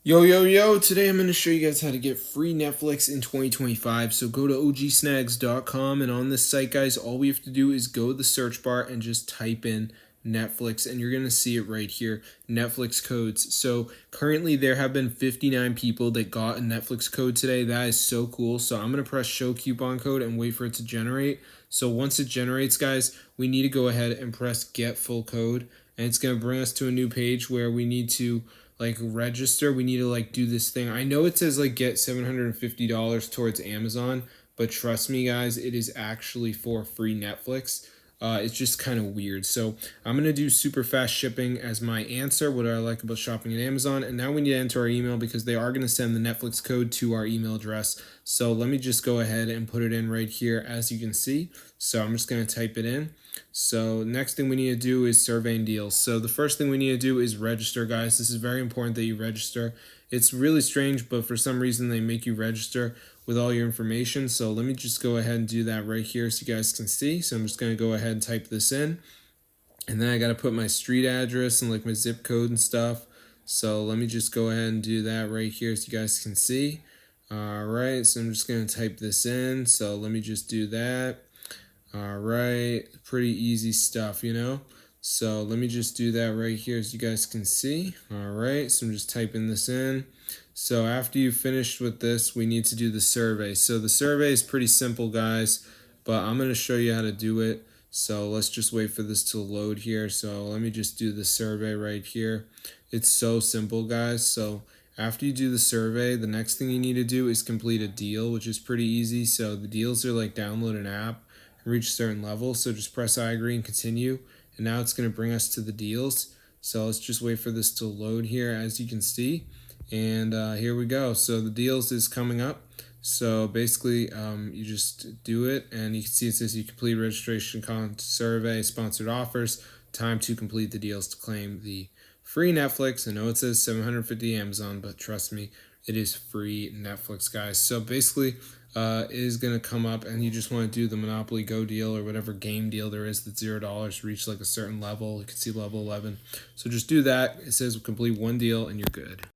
Yo, today I'm going to show you guys how to get free Netflix in 2025. So go to ogsnags.com, and on this site, guys, all we have to do is go to the search bar and just type in Netflix, and you're going to see it right here, Netflix codes. So currently there have been 59 people that got a Netflix code today. That is so cool. So I'm going to press show coupon code and wait for it to generate. So once it generates, guys, we need to go ahead and press get full code, and it's going to bring us to a new page where we need to register. We need to do this thing. I know it says get $750 towards Amazon, but trust me, guys, it is actually for free Netflix. It's just kind of weird. So I'm gonna do super fast shipping as my answer. What do I like about shopping at Amazon? And now we need to enter our email because they are gonna send the Netflix code to our email address. So let me just go ahead and put it in right here, as you can see. So I'm just gonna type it in. So next thing we need to do is surveying deals. So the first thing we need to do is register, guys. This is very important that you register. It's really strange, but for some reason they make you register with all your information. So let me just go ahead and do that right here so you guys can see. So I'm just going to go ahead and type this in. And then I got to put my street address and my zip code and stuff. So let me just go ahead and do that right here so you guys can see. All right, so I'm just going to type this in. So let me just do that. All right, pretty easy stuff, So let me just do that right here so you guys can see. All right, so I'm just typing this in. So after you've finished with this, we need to do the survey. So the survey is pretty simple, guys, but I'm going to show you how to do it. So let's just wait for this to load here. So let me just do the survey right here. It's so simple, guys. So after you do the survey, the next thing you need to do is complete a deal, which is pretty easy. So the deals are download an app, reach a certain level. So just press I agree and continue. And now it's going to bring us to the deals. So let's just wait for this to load here, as you can see. And here we go. So the deals is coming up. So basically, you just do it, and you can see it says you complete registration survey, sponsored offers, time to complete the deals to claim the free Netflix. I know it says $750 Amazon, but trust me, it is free Netflix, guys. So basically, it is going to come up, and you just want to do the Monopoly Go deal or whatever game deal there is that's $0, reach a certain level. You can see level 11. So just do that. It says complete one deal, and you're good.